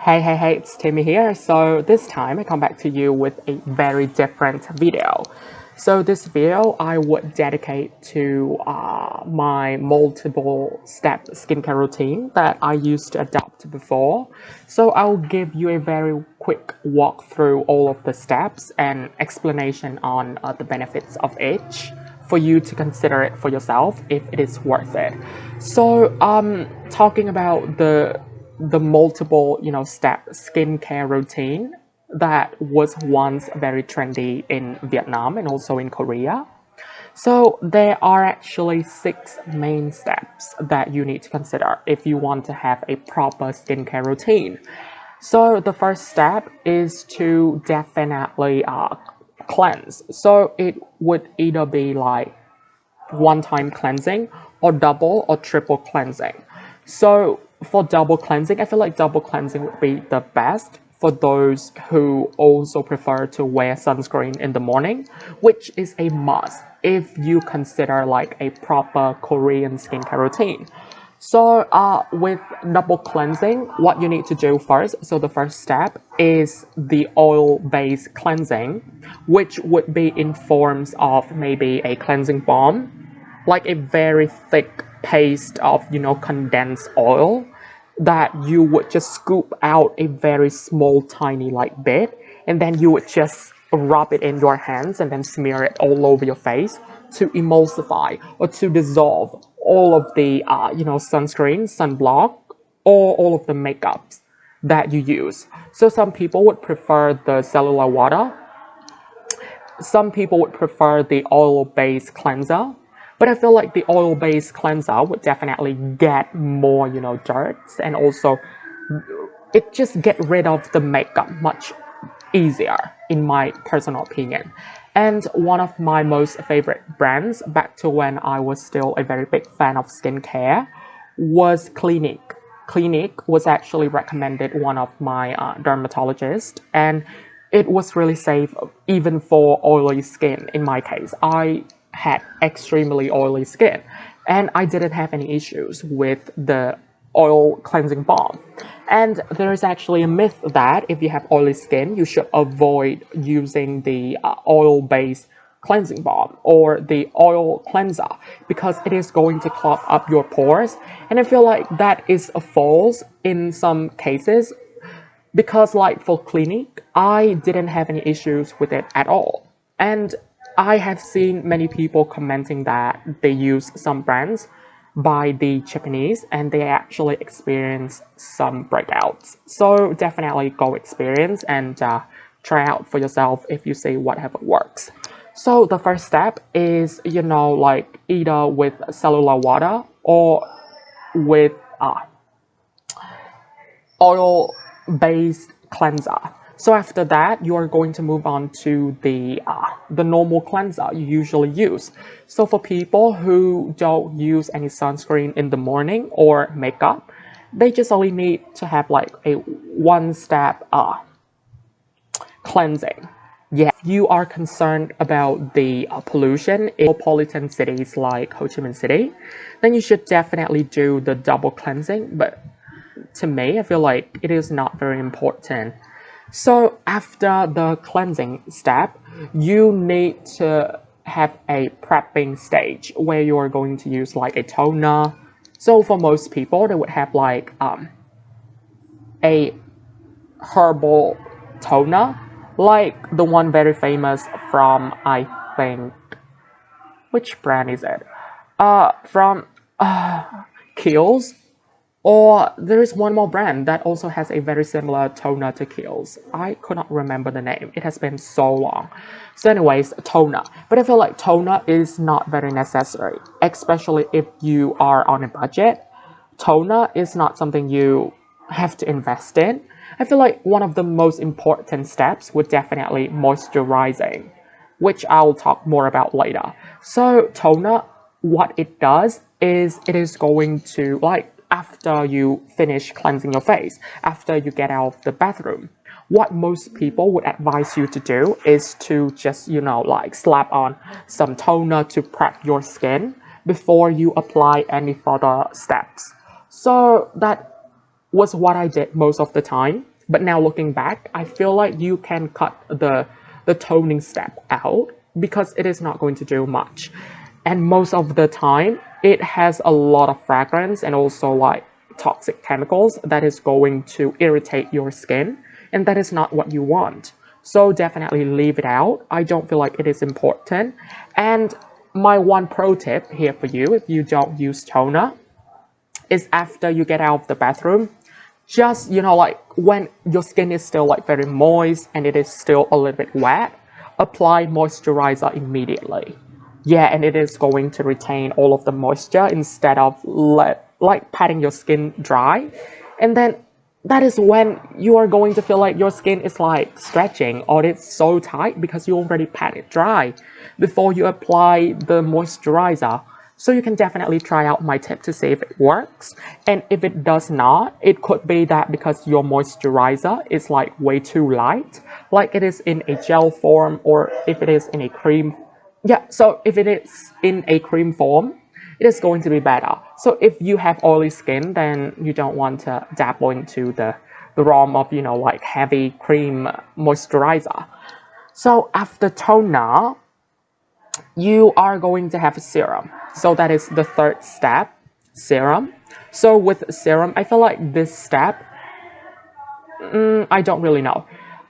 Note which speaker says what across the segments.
Speaker 1: Hey, it's Timmy here. So this time I come back to you with a very different video. So this video I would dedicate to my multiple step skincare routine that I used to adopt before. So I'll give you a very quick walk through all of the steps and explanation on the benefits of each for you to consider it for yourself if it is worth it. So talking about the multiple step skincare routine that was once very trendy in Vietnam and also in Korea. So there are actually 6 main steps that you need to consider if you want to have a proper skincare routine. So the first step is to definitely cleanse. So it would either be like one-time cleansing or double or triple cleansing. So for double cleansing, I feel like double cleansing would be the best for those who also prefer to wear sunscreen in the morning, which is a must if you consider like a proper Korean skincare routine. So with double cleansing, what you need to do first, so the first step is the oil-based cleansing, which would be in forms of maybe a cleansing balm, like a very thick paste of condensed oil that you would just scoop out a very small tiny like bit, and then you would just rub it in your hands and then smear it all over your face to emulsify or to dissolve all of the sunscreen, sunblock, or all of the makeups that you use. So some people would prefer the cellular water, some people would prefer the oil-based cleanser, but I feel like the oil-based cleanser would definitely get more, dirt, and also it just get rid of the makeup much easier, in my personal opinion. And one of my most favorite brands, back to when I was still a very big fan of skincare, was Clinique. Clinique was actually recommended one of my dermatologists, and it was really safe even for oily skin. In my case, I had extremely oily skin and I didn't have any issues with the oil cleansing balm. And there is actually a myth that if you have oily skin, you should avoid using the oil-based cleansing balm or the oil cleanser because it is going to clog up your pores. And I feel like that is a false in some cases, because like for Clinique, I didn't have any issues with it at all. And I have seen many people commenting that they use some brands by the Japanese and they actually experience some breakouts. So definitely go experience and try out for yourself if you see whatever works. So the first step is, like either with cellular water or with oil-based cleanser. So after that, you are going to move on to the normal cleanser you usually use. So for people who don't use any sunscreen in the morning or makeup, they just only need to have like a one-step cleansing. Yeah, if you are concerned about the pollution in metropolitan cities like Ho Chi Minh City, then you should definitely do the double cleansing. But to me, I feel like it is not very important. So after the cleansing step, you need to have a prepping stage where you are going to use like a toner. So for most people, they would have like a herbal toner, like the one very famous from, I think, which brand is it? From Kiehl's. Or there is one more brand that also has a very similar toner to Kiehl's. I could not remember the name. It has been so long. So anyways, toner. But I feel like toner is not very necessary, especially if you are on a budget. Toner is not something you have to invest in. I feel like one of the most important steps would definitely moisturizing, which I'll talk more about later. So toner, what it does is it is going to like, after you finish cleansing your face, after you get out of the bathroom, what most people would advise you to do is to just, like slap on some toner to prep your skin before you apply any further steps. So that was what I did most of the time. But now looking back, I feel like you can cut the toning step out because it is not going to do much. And most of the time, it has a lot of fragrance and also like toxic chemicals that is going to irritate your skin, and that is not what you want. So definitely leave it out. I don't feel like it is important. And my one pro tip here for you, if you don't use toner, is after you get out of the bathroom, just, like when your skin is still like very moist and it is still a little bit wet, apply moisturizer immediately. Yeah, and it is going to retain all of the moisture instead of like patting your skin dry. And then that is when you are going to feel like your skin is like stretching or it's so tight because you already pat it dry before you apply the moisturizer. So you can definitely try out my tip to see if it works. And if it does not, it could be that because your moisturizer is like way too light, like it is in a gel form, or if it is in a cream. Yeah, so if it is in a cream form, it is going to be better. So if you have oily skin, then you don't want to dabble into the realm of, like heavy cream moisturizer. So after toner, you are going to have a serum. So that is the third step, serum. So with serum, I feel like this step, I don't really know.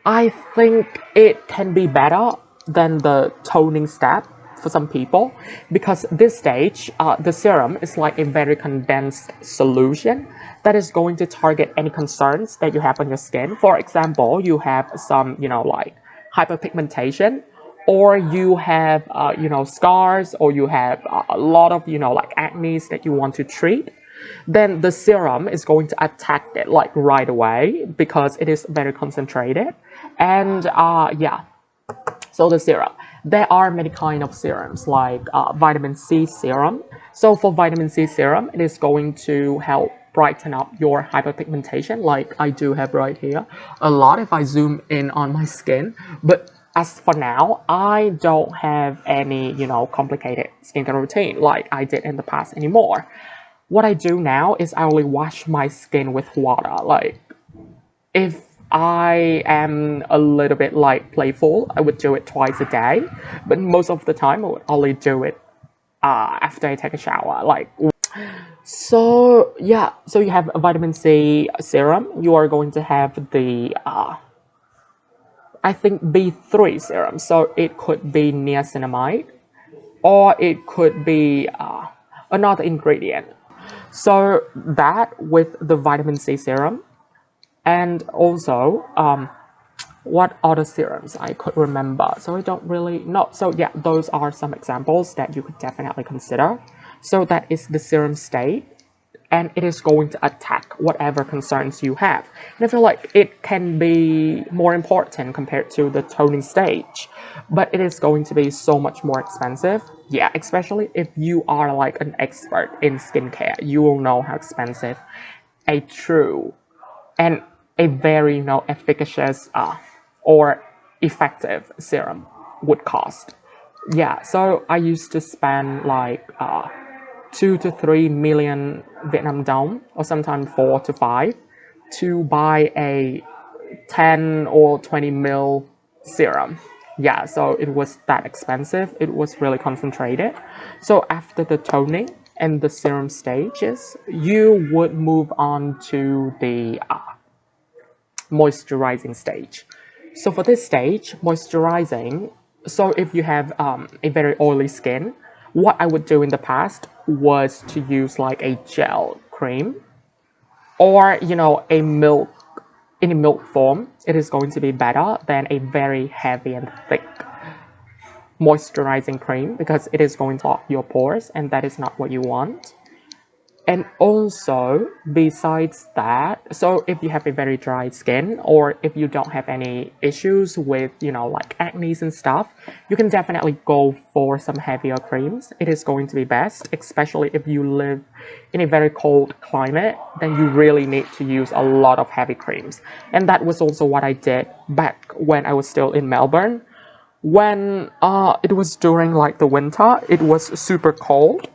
Speaker 1: I think it can be better than the toning step for some people, because this stage, the serum is like a very condensed solution that is going to target any concerns that you have on your skin. For example, you have some, like hyperpigmentation, or you have, scars, or you have a lot of, like acne that you want to treat. Then the serum is going to attack it like right away because it is very concentrated. And yeah, so the serum. There are many kind of serums like vitamin C serum. So for vitamin C serum, it is going to help brighten up your hyperpigmentation, like I do have right here a lot if I zoom in on my skin. But as for now, I don't have any, complicated skincare routine like I did in the past anymore. What I do now is I only wash my skin with water. Like if I am a little bit like playful, I would do it twice a day, but most of the time I would only do it after I take a shower. So yeah, so you have a vitamin C serum. You are going to have the I think B3 serum. So it could be niacinamide, or it could be another ingredient. So that with the vitamin C serum, and also what other serums I could remember. So I don't really know. So yeah, those are some examples that you could definitely consider. So that is the serum state, and it is going to attack whatever concerns you have. And I feel like it can be more important compared to the toning stage, but it is going to be so much more expensive. Yeah, especially if you are like an expert in skincare, you will know how expensive a true and a very, efficacious or effective serum would cost. Yeah, so I used to spend like 2 to 3 million Vietnam dong, or sometimes 4 to 5, to buy a 10 or 20 ml serum. Yeah, so it was that expensive. It was really concentrated. So after the toning and the serum stages, you would move on to the moisturizing stage. So for this stage, moisturizing, so if you have a very oily skin, what I would do in the past was to use like a gel cream, or a milk, in a milk form. It is going to be better than a very heavy and thick moisturizing cream, because it is going to clog your pores, and that is not what you want. And also, besides that, so if you have a very dry skin, or if you don't have any issues with, like acne and stuff, you can definitely go for some heavier creams. It is going to be best, especially if you live in a very cold climate, then you really need to use a lot of heavy creams. And that was also what I did back when I was still in Melbourne. When it was during like the winter, it was super cold.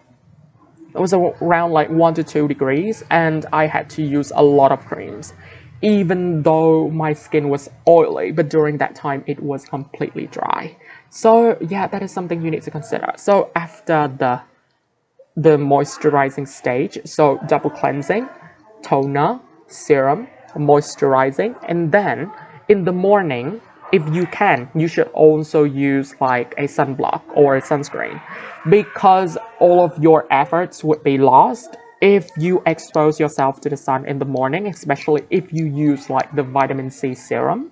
Speaker 1: It was around like 1 to 2 degrees, and I had to use a lot of creams. even though my skin was oily, but during that time it was completely dry. So yeah, that is something you need to consider. So after the moisturizing stage, so double cleansing, toner, serum, moisturizing, and then in the morning, if you can, you should also use like a sunblock or a sunscreen, because all of your efforts would be lost if you expose yourself to the sun in the morning, especially if you use like the vitamin C serum.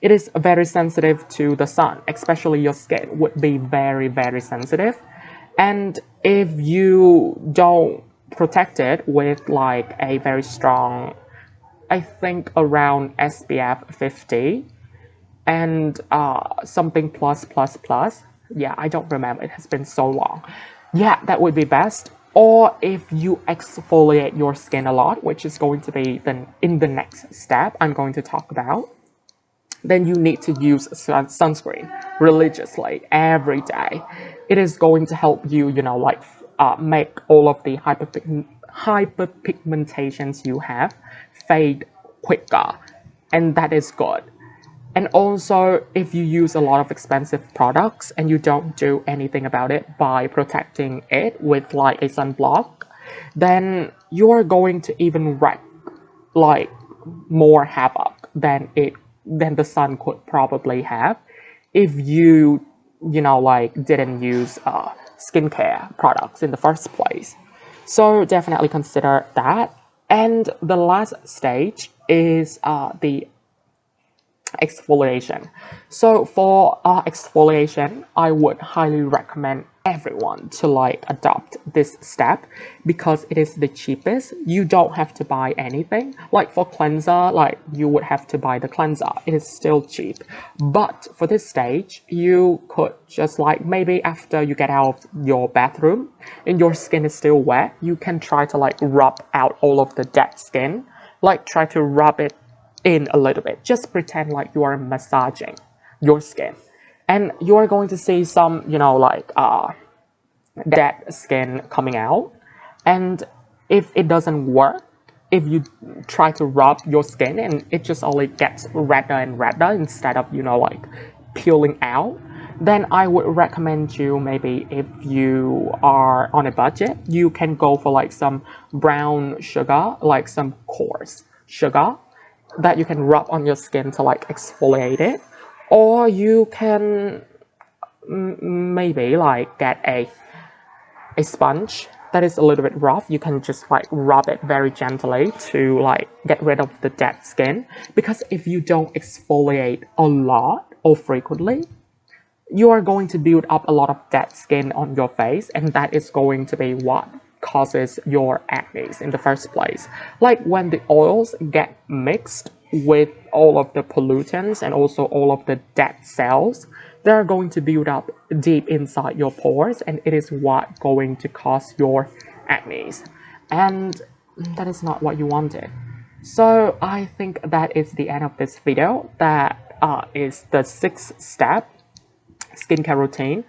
Speaker 1: It is very sensitive to the sun, especially your skin would be very, very sensitive. And if you don't protect it with like a very strong, I think around SPF 50 and something plus plus plus, yeah, I don't remember, it has been so long. Yeah, that would be best. Or if you exfoliate your skin a lot, which is going to be then in the next step I'm going to talk about, then you need to use sunscreen religiously every day. It is going to help you, like make all of the hyperpigmentations you have fade quicker, and that is good. And also, if you use a lot of expensive products and you don't do anything about it by protecting it with like a sunblock, then you are going to even wreak like more havoc than the sun could probably have if you like didn't use skincare products in the first place. So definitely consider that. And the last stage is the exfoliation. So for exfoliation, I would highly recommend everyone to like adopt this step because it is the cheapest. You don't have to buy anything. Like for cleanser, like you would have to buy the cleanser. It is still cheap. But for this stage, you could just like maybe after you get out of your bathroom and your skin is still wet, you can try to like rub out all of the dead skin. Like try to rub it in a little bit. Just pretend like you are massaging your skin. And you are going to see some, like dead skin coming out. And if it doesn't work, if you try to rub your skin and it just only gets redder and redder instead of, like peeling out, then I would recommend you maybe if you are on a budget, you can go for like some brown sugar, like some coarse sugar that you can rub on your skin to like exfoliate it, or you can maybe like get a sponge that is a little bit rough. You can just like rub it very gently to like get rid of the dead skin, because if you don't exfoliate a lot or frequently, you are going to build up a lot of dead skin on your face, and that is going to be what causes your acne in the first place. Like when the oils get mixed with all of the pollutants and also all of the dead cells, they're going to build up deep inside your pores, and it is what going to cause your acne, and that is not what you wanted. So I think that is the end of this video. That is the 6-step skincare routine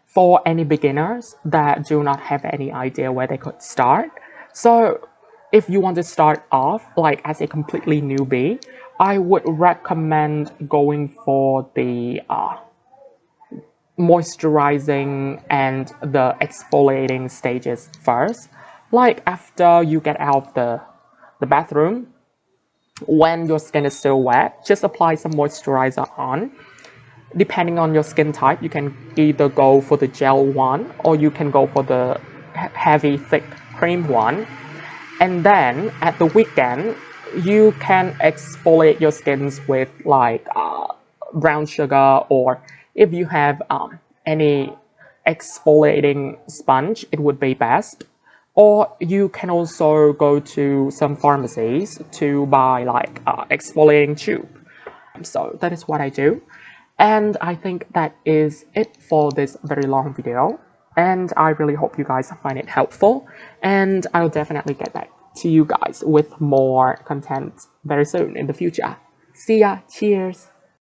Speaker 1: for any beginners that do not have any idea where they could start. So if you want to start off like as a completely newbie, I would recommend going for the moisturizing and the exfoliating stages first. Like after you get out of the bathroom, when your skin is still wet, just apply some moisturizer on. Depending on your skin type, you can either go for the gel one or you can go for the heavy, thick cream one. And then at the weekend, you can exfoliate your skins with like brown sugar, or if you have any exfoliating sponge, it would be best. Or you can also go to some pharmacies to buy like exfoliating tube. So that is what I do. And I think that is it for this very long video. And I really hope you guys find it helpful. And I'll definitely get back to you guys with more content very soon in the future. See ya. Cheers.